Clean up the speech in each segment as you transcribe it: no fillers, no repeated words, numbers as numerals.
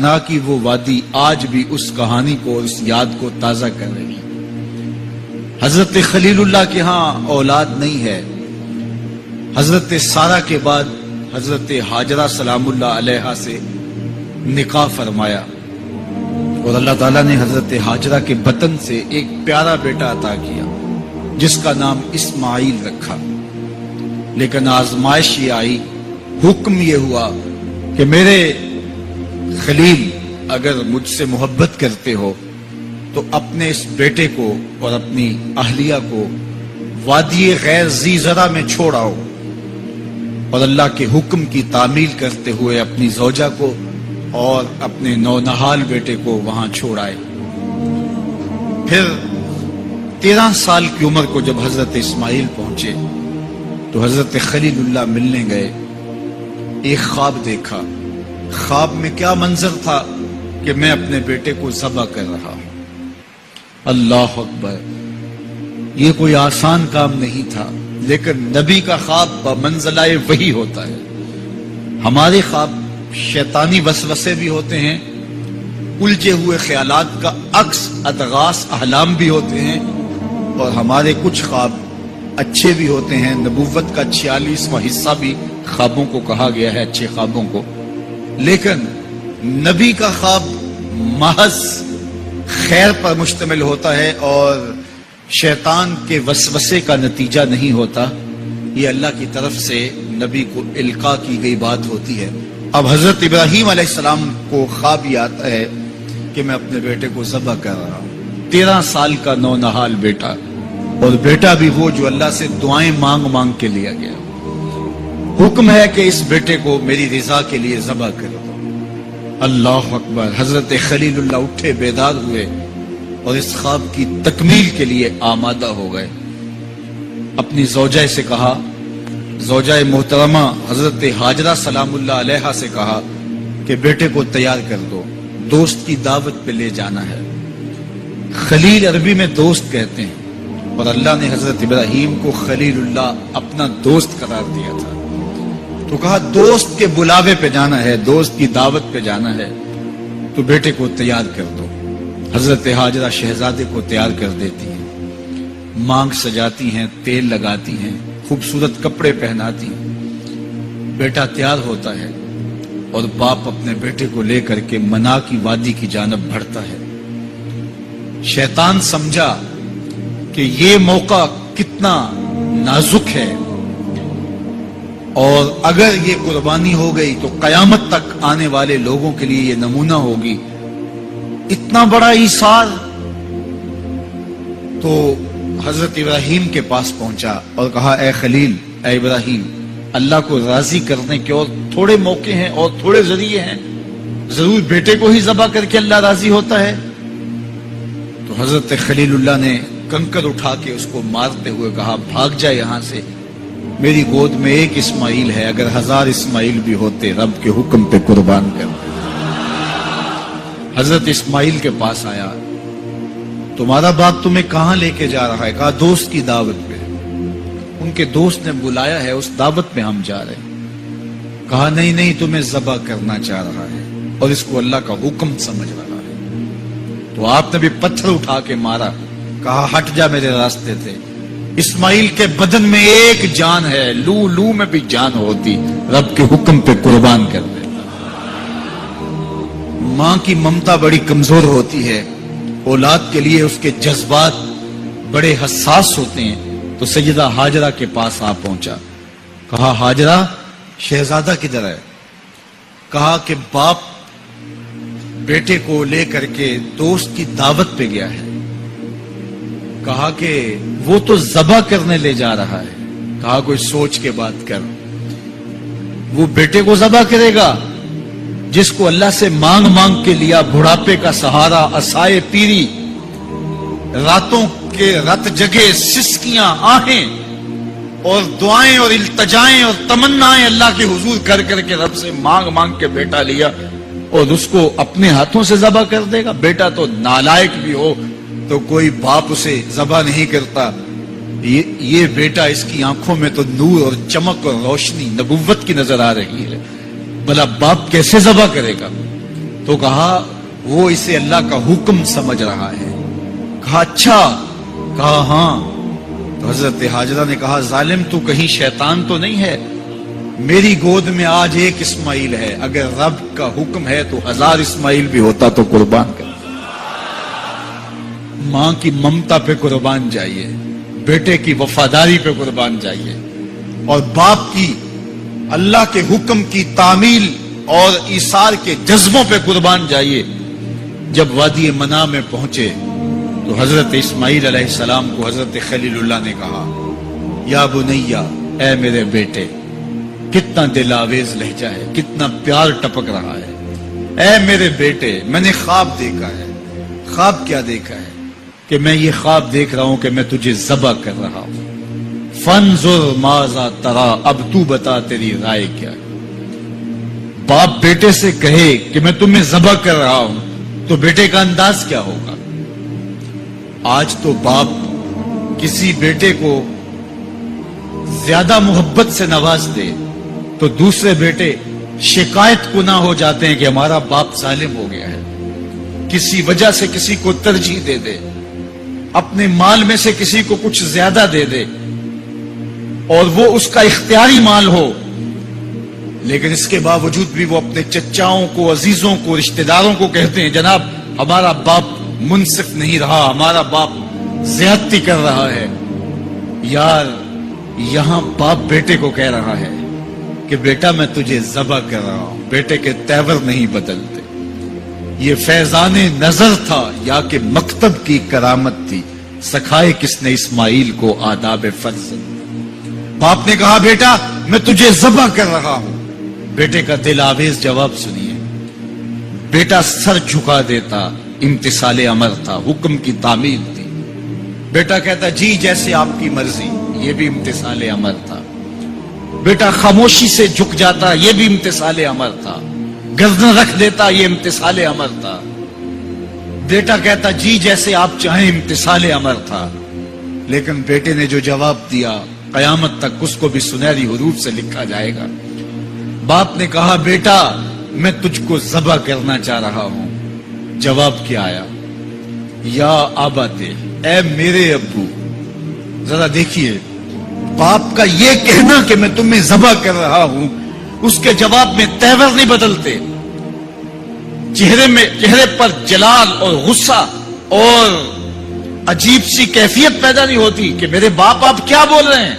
نا کی وہ وادی آج بھی اس کہانی کو اور اس یاد کو تازہ کر رہی ہے۔ حضرت خلیل اللہ کے ہاں اولاد نہیں ہے۔ حضرت سارہ کے بعد حضرت ہاجرہ سلام اللہ علیہا سے نکاح فرمایا اور اللہ تعالیٰ نے حضرت ہاجرہ کے بطن سے ایک پیارا بیٹا عطا کیا جس کا نام اسماعیل رکھا۔ لیکن آزمائش یہ آئی، حکم یہ ہوا کہ میرے خلیل اگر مجھ سے محبت کرتے ہو تو اپنے اس بیٹے کو اور اپنی اہلیہ کو وادی غیر ذی زرع میں چھوڑ آؤ، اور اللہ کے حکم کی تعمیل کرتے ہوئے اپنی زوجہ کو اور اپنے نونہال بیٹے کو وہاں چھوڑ آئے۔ پھر 13 سال کی عمر کو جب حضرت اسماعیل پہنچے تو حضرت خلیل اللہ ملنے گئے۔ ایک خواب دیکھا۔ خواب میں کیا منظر تھا کہ میں اپنے بیٹے کو ذبح کر رہا ہوں۔ اللہ اکبر! یہ کوئی آسان کام نہیں تھا، لیکن نبی کا خواب بمنزلہ وحی ہوتا ہے۔ ہمارے خواب شیطانی وسوسے بھی ہوتے ہیں، الجھے ہوئے خیالات کا عکس ادغاث احلام بھی ہوتے ہیں، اور ہمارے کچھ خواب اچھے بھی ہوتے ہیں۔ نبوت کا 46واں حصہ بھی خوابوں کو کہا گیا ہے، اچھے خوابوں کو۔ لیکن نبی کا خواب محض خیر پر مشتمل ہوتا ہے اور شیطان کے وسوسے کا نتیجہ نہیں ہوتا۔ یہ اللہ کی طرف سے نبی کو القاء کی گئی بات ہوتی ہے۔ اب حضرت ابراہیم علیہ السلام کو خواب یہ آتا ہے کہ میں اپنے بیٹے کو ذبح کر رہا ہوں۔ 13 سال کا نونہال بیٹا، اور بیٹا بھی وہ جو اللہ سے دعائیں مانگ مانگ کے لیا گیا۔ حکم ہے کہ اس بیٹے کو میری رضا کے لیے ذبح کر دو۔ اللہ اکبر! حضرت خلیل اللہ اٹھے، بیدار ہوئے اور اس خواب کی تکمیل کے لیے آمادہ ہو گئے۔ اپنی زوجہ سے کہا، زوجہ محترمہ حضرت ہاجرہ سلام اللہ علیہا سے کہا کہ بیٹے کو تیار کر دو، دوست کی دعوت پہ لے جانا ہے۔ خلیل عربی میں دوست کہتے ہیں، اور اللہ نے حضرت ابراہیم کو خلیل اللہ اپنا دوست قرار دیا تھا، تو کہا دوست کے بلاوے پہ جانا ہے، دوست کی دعوت پہ جانا ہے، تو بیٹے کو تیار کر دو۔ حضرت ہاجرہ شہزادے کو تیار کر دیتی ہیں، مانگ سجاتی ہیں، تیل لگاتی ہیں، خوبصورت کپڑے پہناتی ہیں۔ بیٹا تیار ہوتا ہے اور باپ اپنے بیٹے کو لے کر کے منا کی وادی کی جانب بڑھتا ہے۔ شیطان سمجھا کہ یہ موقع کتنا نازک ہے، اور اگر یہ قربانی ہو گئی تو قیامت تک آنے والے لوگوں کے لیے یہ نمونہ ہوگی۔ اتنا بڑا ایثار! تو حضرت ابراہیم کے پاس پہنچا اور کہا، اے خلیل، اے ابراہیم، اللہ کو راضی کرنے کے اور تھوڑے موقع ہیں اور تھوڑے ذریعے ہیں، ضرور بیٹے کو ہی ذبح کر کے اللہ راضی ہوتا ہے؟ تو حضرت خلیل اللہ نے کنکر اٹھا کے اس کو مارتے ہوئے کہا، بھاگ جائے یہاں سے، میری گود میں ایک اسماعیل ہے، اگر 1000 اسماعیل بھی ہوتے رب کے حکم پہ قربان کر۔ حضرت اسماعیل کے پاس آیا، تمہارا باپ تمہیں کہاں لے کے جا رہا ہے؟ کہا دوست کی دعوت پہ۔ ان کے دوست نے بلایا ہے، اس دعوت پہ ہم جا رہے ہیں۔ کہا نہیں نہیں، تمہیں ذبح کرنا چاہ رہا ہے اور اس کو اللہ کا حکم سمجھ رہا ہے۔ تو آپ نے بھی پتھر اٹھا کے مارا، کہا ہٹ جا میرے راستے سے۔ اسماعیل کے بدن میں ایک جان ہے، لو لو میں بھی جان ہوتی، رب کے حکم پہ قربان کر دیتا۔ ماں کی ممتا بڑی کمزور ہوتی ہے، اولاد کے لیے اس کے جذبات بڑے حساس ہوتے ہیں۔ تو سیدہ ہاجرہ کے پاس آ پہنچا، کہا ہاجرہ، شہزادہ کدھر ہے؟ کہا کہ باپ بیٹے کو لے کر کے دوست کی دعوت پہ گیا ہے۔ کہا کہ وہ تو ذبح کرنے لے جا رہا ہے۔ کہا کوئی سوچ کے بات کر، وہ بیٹے کو ذبح کرے گا جس کو اللہ سے مانگ مانگ کے لیا، بڑھاپے کا سہارا، عصائے پیری، راتوں کے رت جگے، سسکیاں، آہیں اور دعائیں اور التجائیں اور تمنائیں اللہ کے حضور کر کر کے رب سے مانگ مانگ کے بیٹا لیا، اور اس کو اپنے ہاتھوں سے ذبح کر دے گا؟ بیٹا تو نالائق بھی ہو تو کوئی باپ اسے ذبح نہیں کرتا۔ یہ بیٹا، اس کی آنکھوں میں تو نور اور چمک اور روشنی نبوت کی نظر آ رہی ہے، بھلا باپ کیسے ذبح کرے گا؟ تو کہا وہ اسے اللہ کا حکم سمجھ رہا ہے. کہا اچھا؟ کہا ہاں. تو حضرت حاجرہ نے کہا ظالم تو کہیں شیطان تو نہیں ہے؟ میری گود میں آج ایک اسماعیل ہے، اگر رب کا حکم ہے تو 1000 اسماعیل بھی ہوتا تو قربان کر. ماں کی ممتا پہ قربان جائیے، بیٹے کی وفاداری پہ قربان جائیے، اور باپ کی اللہ کے حکم کی تعمیل اور ایثار کے جذبوں پہ قربان جائیے. جب وادی منا میں پہنچے تو حضرت اسماعیل علیہ السلام کو حضرت خلیل اللہ نے کہا یا بنیا، اے میرے بیٹے. کتنا دل آویز لہجہ ہے، کتنا پیار ٹپک رہا ہے. اے میرے بیٹے، میں نے خواب دیکھا ہے. خواب کیا دیکھا ہے؟ کہ میں یہ خواب دیکھ رہا ہوں کہ میں تجھے ذبح کر رہا ہوں. فانظر ماذا ترا، اب تو بتا تیری رائے کیا ہے. باپ بیٹے سے کہے کہ میں تمہیں ذبح کر رہا ہوں تو بیٹے کا انداز کیا ہوگا؟ آج تو باپ کسی بیٹے کو زیادہ محبت سے نواز دے تو دوسرے بیٹے شکایت کو نہ ہو جاتے ہیں کہ ہمارا باپ ظالم ہو گیا ہے. کسی وجہ سے کسی کو ترجیح دے دے، اپنے مال میں سے کسی کو کچھ زیادہ دے دے، اور وہ اس کا اختیاری مال ہو، لیکن اس کے باوجود بھی وہ اپنے چچاؤں کو، عزیزوں کو، رشتہ داروں کو کہتے ہیں جناب ہمارا باپ منصف نہیں رہا، ہمارا باپ زیادتی کر رہا ہے. یار یہاں باپ بیٹے کو کہہ رہا ہے کہ بیٹا میں تجھے ذبح کر رہا ہوں. بیٹے کے تیور نہیں بدلتے. یہ فیضان نظر تھا یا کہ مکتب کی کرامت تھی؟ سکھائے کس نے اسماعیل کو آداب فرض؟ باپ نے کہا بیٹا میں تجھے ذبح کر رہا ہوں. بیٹے کا دل آویز جواب سنیے. بیٹا سر جھکا دیتا، امتثال امر تھا، حکم کی تعمیل تھی. بیٹا کہتا جی جیسے آپ کی مرضی، یہ بھی امتثال امر تھا. بیٹا خاموشی سے جھک جاتا، یہ بھی امتثال امر تھا. گردن رکھ دیتا، یہ امتثال امر تھا. بیٹا کہتا جی جیسے آپ چاہیں، امتثال امر تھا. لیکن بیٹے نے جو جواب دیا قیامت تک اس کو بھی سنہری حروف سے لکھا جائے گا. باپ نے کہا بیٹا میں تجھ کو ذبح کرنا چاہ رہا ہوں. جواب کیا آیا؟ یا آباتے، اے میرے ابو. ذرا دیکھیے باپ کا یہ کہنا کہ میں تمہیں ذبح کر رہا ہوں، اس کے جواب میں تیور نہیں بدلتے. چہرے پر جلال اور غصہ اور عجیب سی کیفیت پیدا نہیں ہوتی کہ میرے باپ آپ کیا بول رہے ہیں.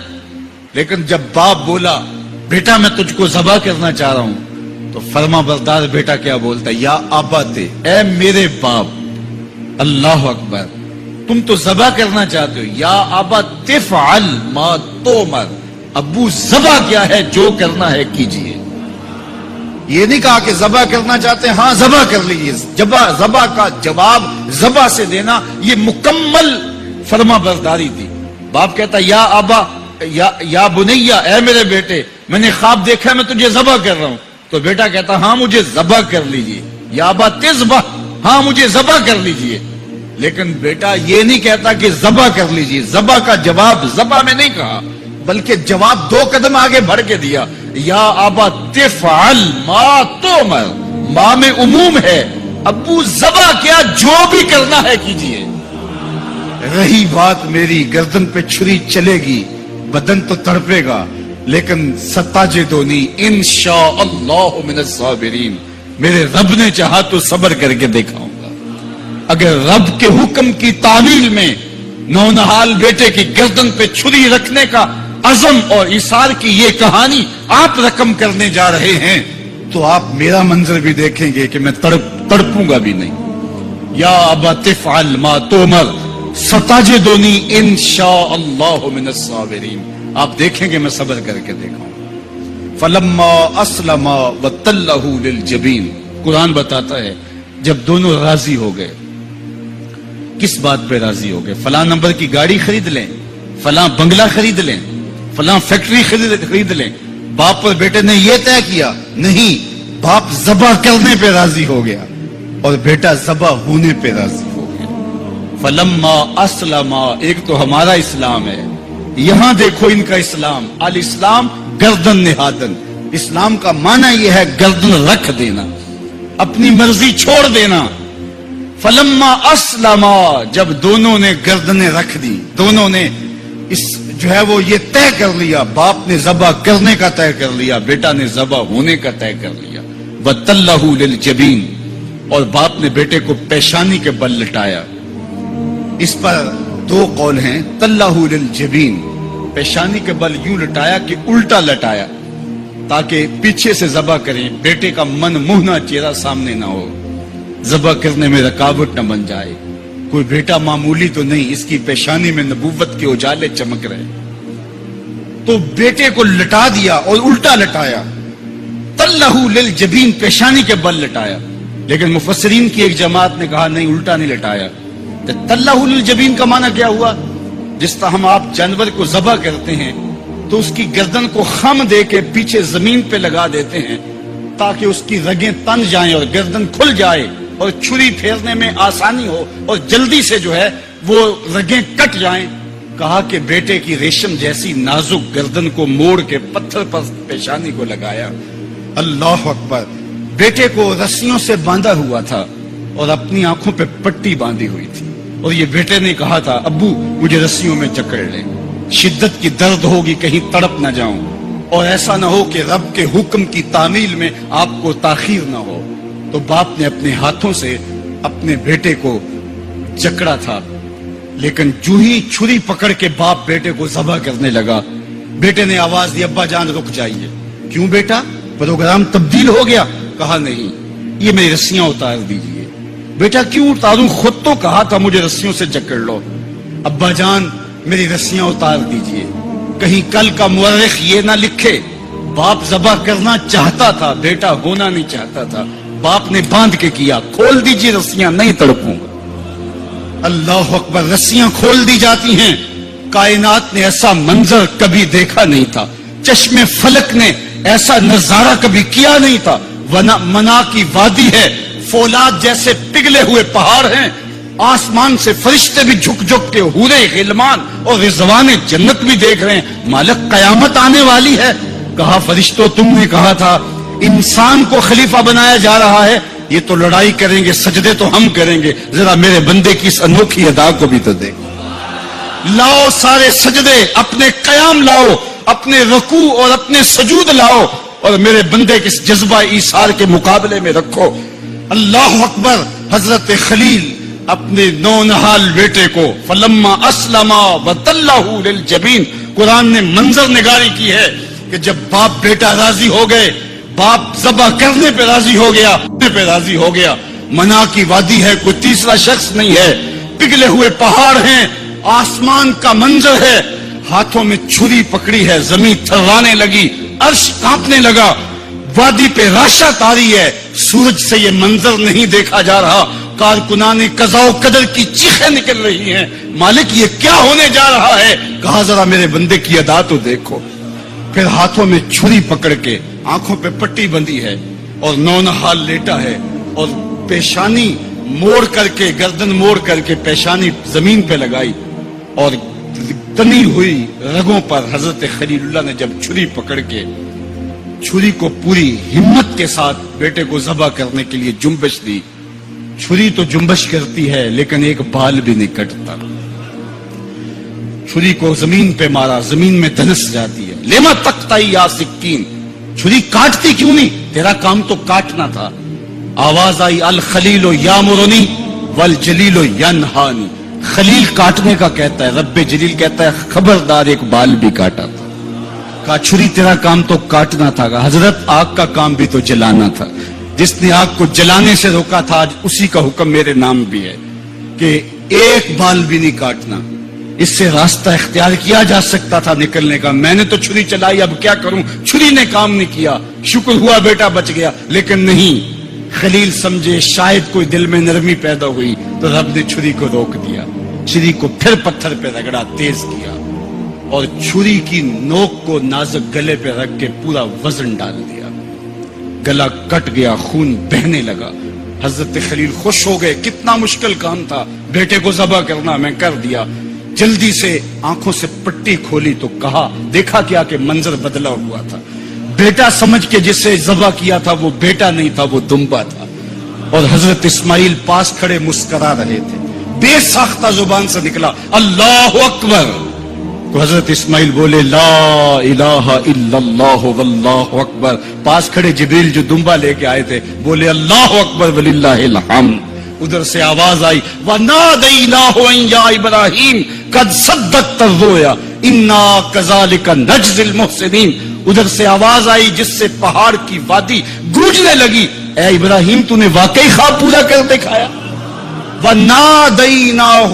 لیکن جب باپ بولا بیٹا میں تجھ کو ذبح کرنا چاہ رہا ہوں تو فرما بردار بیٹا کیا بولتا ہے؟ یا آباتے، اے میرے باپ. اللہ اکبر. تم تو ذبح کرنا چاہتے ہو. یا آبا تفعل ما تؤمر، ابو ذبح کیا ہے، جو کرنا ہے کیجئے. یہ نہیں کہا کہ ذبح کرنا چاہتے ہیں ہاں ذبح کر لیجیے. ذبح کا جواب ذبح سے دینا یہ مکمل فرما برداری تھی. باپ کہتا یا آبا، یا بنیا، اے میرے بیٹے میں نے خواب دیکھا میں تجھے ذبح کر رہا ہوں. تو بیٹا کہتا ہاں مجھے ذبح کر لیجیے. یا آبا تذبح، ہاں مجھے ذبح کر لیجیے. لیکن بیٹا یہ نہیں کہتا کہ ذبح کر لیجیے. ذبح کا جواب ذبح میں نہیں کہا بلکہ جواب 2 قدم آگے بڑھ کے دیا. یا آبا تفعل ما تؤمر، ماں میں عموم ہے. ابو ذبح کیا، جو بھی کرنا ہے کیجیے. رہی بات میری، گردن پہ چھری چلے گی، بدن تو تڑپے گا، لیکن ستاجدونی انشاءاللہ من الصابرین. میرے رب نے چاہا تو صبر کر کے دکھاؤں گا. اگر رب کے حکم کی تعمیل میں نونہال بیٹے کی گردن پہ چھری رکھنے کا عزم اور ایثار کی یہ کہانی آپ رقم کرنے جا رہے ہیں تو آپ میرا منظر بھی دیکھیں گے کہ میں تڑپوں گا بھی نہیں. یا ابا تفعل ما تؤمر ستجدنی انشاءاللہ من الصابرین. آپ دیکھیں گے میں صبر کر کے دیکھاؤں. فلما اسلم وتلہ للجبین، قرآن بتاتا ہے جب دونوں راضی ہو گئے. کس بات پہ راضی ہو گئے؟ فلاں نمبر کی گاڑی خرید لیں، فلاں بنگلہ خرید لیں، فلاں فیکٹری خرید لیں. باپ اور بیٹے نے یہ طے کیا نہیں. باپ ذبح کرنے پہ راضی ہو گیا اور بیٹا ذبح ہونے پہ راضی ہو گیا. فلما اسلم، ایک تو ہمارا اسلام ہے، یہاں دیکھو ان کا اسلام. الاسلام گردن نہادن. اسلام کا معنی یہ ہے گردن رکھ دینا. اپنی مرضی چھوڑ دینا. فلما اسلما، جب دونوں نے گردنیں رکھ دی، دونوں نے اس جو ہے وہ یہ طے کر لیا، باپ نے ذبح کرنے کا طے کر لیا، بیٹا نے ذبح ہونے کا طے کر لیا. وَتَلَّهُ لِلْجَبِينِ، اور باپ نے بیٹے کو پیشانی کے بل لٹایا. اس پر دو قول ہیں. تَلَّهُ لِلْجَبِينِ، پیشانی کے بل یوں لٹایا کہ الٹا لٹایا تاکہ پیچھے سے ذبح کریں، بیٹے کا من منہ چہرہ سامنے نہ ہو، ذبح کرنے میں رکاوٹ نہ بن جائے. کوئی بیٹا معمولی تو نہیں، اس کی پیشانی میں نبوت کے اجالے چمک رہے. تو بیٹے کو لٹا دیا اور الٹا لٹایا. تَلَّهُ لِلْجَبِينِ، پیشانی کے بل لٹایا. لیکن مفسرین کی ایک جماعت نے کہا نہیں، الٹا نہیں لٹایا. تو تَلَّهُ لِلْجَبِينِ کا معنی کیا ہوا؟ جس طرح ہم آپ جانور کو ذبح کرتے ہیں تو اس کی گردن کو خم دے کے پیچھے زمین پہ لگا دیتے ہیں تاکہ اس کی رگیں تن جائیں اور گردن کھل جائے اور چھری پھیرنے میں آسانی ہو اور جلدی سے جو ہے وہ رگیں کٹ جائیں. کہا کہ بیٹے کی ریشم جیسی نازک گردن کو موڑ کے پتھر پر پیشانی کو لگایا. اللہ اکبر. بیٹے کو رسیوں سے باندھا ہوا تھا اور اپنی آنکھوں پہ پٹی باندھی ہوئی تھی، اور یہ بیٹے نے کہا تھا ابو مجھے رسیوں میں جکڑ لے، شدت کی درد ہوگی کہیں تڑپ نہ جاؤں، اور ایسا نہ ہو کہ رب کے حکم کی تعمیل میں آپ کو تاخیر نہ ہو. تو باپ نے اپنے ہاتھوں سے اپنے بیٹے کو جکڑا تھا، لیکن جو ہی چھری پکڑ کے باپ بیٹے کو ذبح کرنے لگا، بیٹے نے آواز دی ابا جان رک جائیے. کیوں بیٹا، پروگرام تبدیل ہو گیا؟ کہا نہیں، یہ میری رسیاں اتار دیجیے. بیٹا کیوں اتاروں، خود تو کہا تھا مجھے رسیوں سے جکڑ لو. ابا جان میری رسیاں اتار دیجیے. کہیں کل کا مورخ یہ نہ لکھے باپ ذبح کرنا چاہتا تھا، بیٹا ہونا نہیں چاہتا تھا. باپ نے باندھ کے کیا. کھول دیجیے رسیاں، نہیں تڑپوں گا. اللہ اکبر. رسیاں کھول دی جاتی ہیں. کائنات نے ایسا منظر کبھی دیکھا نہیں تھا، چشم فلک نے ایسا نظارہ کبھی کیا نہیں تھا. منا کی وادی ہے، فولاد جیسے پگھلے ہوئے پہاڑ ہیں، آسمان سے فرشتے بھی جھک جھک کے حورے غلمان اور رضوان جنت بھی دیکھ رہے ہیں. مالک قیامت آنے والی ہے. کہا فرشتوں تم نے کہا تھا انسان کو خلیفہ بنایا جا رہا ہے، یہ تو لڑائی کریں گے، سجدے تو ہم کریں گے، ذرا میرے بندے کی اس انوکھی ادا کو بھی تو دیکھو. لاؤ سارے سجدے، اپنے قیام لاؤ، اپنے رکوع اور اپنے سجود لاؤ، اور میرے بندے کے اس جذبہ ایثار کے مقابلے میں رکھو. اللہ اکبر. حضرت خلیل اپنے نونہال بیٹے کو فلما اسلما وتلہ للجبین، قرآن نے منظر نگاری کی ہے کہ جب باپ بیٹا راضی ہو گئے، باپ ذبح کرنے پہ راضی ہو گیا. منا کی وادی ہے، کوئی تیسرا شخص نہیں ہے، پگھلے ہوئے پہاڑ ہیں، آسمان کا منظر ہے، ہاتھوں میں چھری پکڑی ہے، زمین تھروانے لگی، عرش کانپنے لگا، وادی پہ راشا تاری ہے، سورج سے یہ منظر نہیں دیکھا جا رہا، کارکنان قضاء و قدر کی چیخیں نکل رہی ہیں. مالک یہ کیا ہونے جا رہا ہے؟ کہا ذرا میرے بندے کی ادا تو دیکھو. پھر ہاتھوں میں چھری پکڑ کے آنکھوں پہ پٹی بندھی ہے اور نونہال لیٹا ہے، اور پیشانی موڑ کر کے، گردن موڑ کر کے پیشانی زمین پہ لگائی، اور تنی ہوئی رگوں پر حضرت خلیل اللہ نے جب چھری پکڑ کے چھری کو پوری ہمت کے ساتھ بیٹے کو ذبح کرنے کے لیے جنبش دی. چھری تو جنبش کرتی ہے لیکن ایک بال بھی نہیں کٹتا. چھری کو زمین پہ مارا، زمین میں دھنس جاتی ہے. لما تقطعی یا سکین، چھری کاٹتی کیوں نہیں؟ تیرا کام تو کاٹنا تھا. آواز آئی الخلیل یامرنی والجلیل ینہانی. خلیل کاٹنے کا کہتا ہے، رب جلیل کہتا ہے خبردار ایک بال بھی کاٹا تھا. کہا چھری تیرا کام تو کاٹنا تھا. حضرت آگ کا کام بھی تو جلانا تھا. جس نے آگ کو جلانے سے روکا تھا آج اسی کا حکم میرے نام بھی ہے کہ ایک بال بھی نہیں کاٹنا. اس سے راستہ اختیار کیا جا سکتا تھا نکلنے کا. میں نے تو چھری چلائی، اب کیا کروں؟ چھری نے کام نہیں کیا. شکر ہوا بیٹا بچ گیا، لیکن نہیں. خلیل سمجھے شاید کوئی دل میں نرمی پیدا ہوئی تو رب نے چھری کو روک دیا. چھری کو پھر پتھر پہ رگڑا، تیز کیا، اور چھری کی نوک کو نازک گلے پہ رکھ کے پورا وزن ڈال دیا. گلا کٹ گیا، خون بہنے لگا. حضرت خلیل خوش ہو گئے. کتنا مشکل کام تھا بیٹے کو ذبح کرنا، میں کر دیا. جلدی سے آنکھوں سے پٹی کھولی تو کہا، دیکھا کیا کہ منظر بدلا ہوا تھا. بیٹا سمجھ کے جسے ذبح کیا تھا وہ بیٹا نہیں تھا، وہ دمبا تھا. اور حضرت اسماعیل پاس کھڑے مسکرا رہے تھے. بے ساختہ زبان سے نکلا اللہ اکبر. تو حضرت اسماعیل بولے لا الہ الا اللہ واللہ اکبر. پاس کھڑے جبریل جو دمبا لے کے آئے تھے بولے اللہ اکبر وللہ الحمد. ادھر سے آواز آئی وَنَادَيْنَاهُ أَن يَا إِبْرَاهِيمُ قَدْ صَدَّقْتَ الرُّؤْيَا إِنَّا كَذَلِكَ نَجْزِي الْمُحْسِنِينَ. ادھر سے آواز آئی جس سے پہاڑ کی وادی گونجنے لگی اے ابراہیم تو نے واقعی خواب پورا کر دکھایا. وَنَادَيْنَاهُ.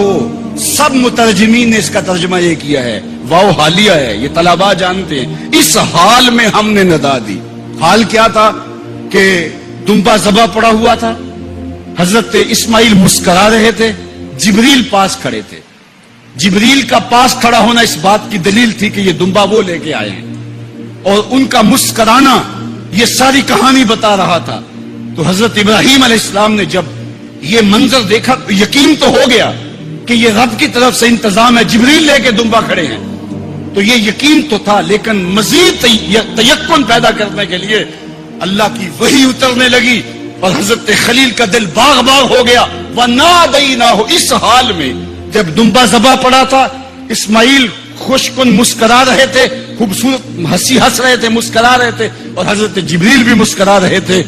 سب مترجمین نے اس کا ترجمہ یہ کیا ہے واو حالیہ ہے, یہ طلباء جانتے ہیں. اس حال میں ہم نے ندا دی. حال کیا تھا کہ دمبا ذبح پڑا ہوا تھا, حضرت اسماعیل مسکرا رہے تھے, جبریل پاس کھڑے تھے. جبریل کا پاس کھڑا ہونا اس بات کی دلیل تھی کہ یہ دمبا وہ لے کے آئے ہیں, اور ان کا مسکرانا یہ ساری کہانی بتا رہا تھا. تو حضرت ابراہیم علیہ السلام نے جب یہ منظر دیکھا تو یقین تو ہو گیا کہ یہ رب کی طرف سے انتظام ہے, جبریل لے کے دمبا کھڑے ہیں. تو یہ یقین تو تھا, لیکن مزید تیقن پیدا کرنے کے لیے اللہ کی وحی اترنے لگی اور حضرت خلیل کا دل باغ باغ ہو گیا. وَنَادَيْنَاهُ. اس حال میں جب دمبا ذبح پڑا تھا اسماعیل خوش کن مسکرا رہے تھے, خوبصورت ہنسی ہنس رہے تھے, مسکرا رہے تھے, اور حضرت جبریل بھی مسکرا رہے تھے.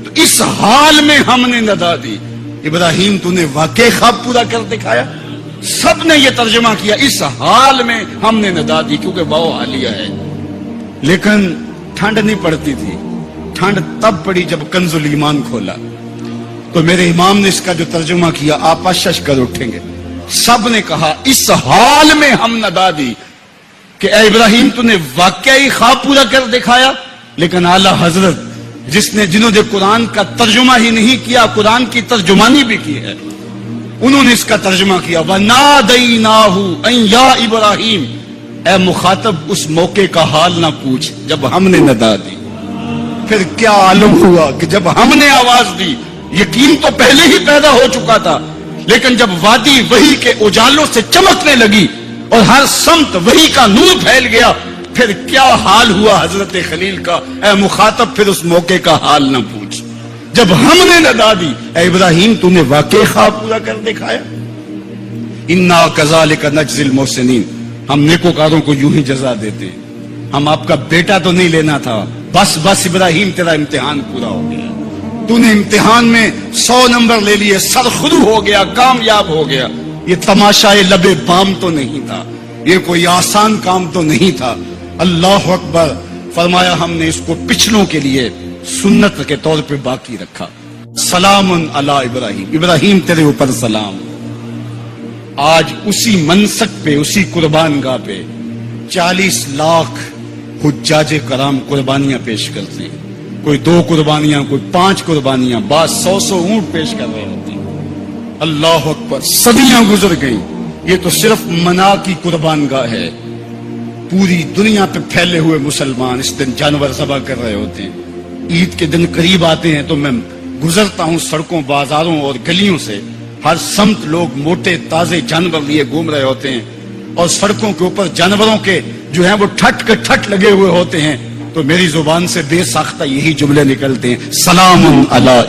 تو اس حال میں ہم نے ندا دی ابراہیم تو نے واقعی خواب پورا کر دکھایا. سب نے یہ ترجمہ کیا اس حال میں ہم نے ندا دی, کیونکہ واو حالیہ ہے. لیکن ٹھنڈ نہیں پڑتی تھی. ٹھنڈ تب پڑی جب کنز الایمان کھولا. تو میرے امام نے اس کا جو ترجمہ کیا آپ اشش کر اٹھیں گے. سب نے کہا اس حال میں ہم ندا دی کہ اے ابراہیم تو نے واقعی خواب پورا کر دکھایا. لیکن اعلی حضرت جنہوں نے قرآن کا ترجمہ ہی نہیں کیا, قرآن کی ترجمانی بھی کی ہے, انہوں نے اس کا ترجمہ کیا وَنَادَيْنَاهُ أَن يَا إِبْرَاهِيمُ. اے مخاطب اس موقع کا حال نہ پوچھ جب ہم نے ندا دی. پھر کیا عالم ہوا کہ جب ہم نے آواز دی, یقین تو پہلے ہی پیدا ہو چکا تھا, لیکن جب وادی وحی کے اجالوں سے چمکنے لگی اور ہر سمت وحی کا نور پھیل گیا, پھر کیا حال ہوا حضرت خلیل کا. اے مخاطب پھر اس موقع کا حال نہ پوچھ جب ہم نے ندا دی اے ابراہیم تو نے واقعی خواب پورا کر دکھایا. انا کذالک نجزی المحسنین. ہم نیکوکاروں کو یوں ہی جزا دیتے ہیں. ہم آپ کا بیٹا تو نہیں لینا تھا, بس ابراہیم تیرا امتحان پورا ہو گیا, تو نے امتحان میں 100 نمبر لے لیے, سرخرو ہو گیا, کامیاب ہو گیا. یہ تماشائے لبے بام تو نہیں تھا, یہ کوئی آسان کام تو نہیں تھا. اللہ اکبر. فرمایا ہم نے اس کو پچھلوں کے لیے سنت کے طور پہ باقی رکھا. سلام علی ابراہیم. ابراہیم تیرے اوپر سلام. آج اسی منسک پہ, اسی قربان گاہ پہ 40 لاکھ حجاج کرام قربانیاں پیش کرتے ہیں. کوئی 2 قربانیاں, کوئی 5 قربانیاں, بعض 100 اونٹ پیش کر رہے ہوتے ہیں. اللہ اکبر. صدیاں گزر گئیں. یہ تو صرف منا کی قربان گاہ ہے. پوری دنیا پہ پھیلے ہوئے مسلمان اس دن جانور ذبح کر رہے ہوتے ہیں. عید کے دن قریب آتے ہیں تو میں گزرتا ہوں سڑکوں, بازاروں اور گلیوں سے, ہر سمت لوگ موٹے تازے جانور لیے گھوم رہے ہوتے ہیں, اور سڑکوں کے اوپر جانوروں کے جو ہیں وہ ٹھٹ کے ٹھٹ لگے ہوئے ہوتے ہیں. تو میری زبان سے بے ساختہ یہی جملے نکلتے ہیں, سلام علی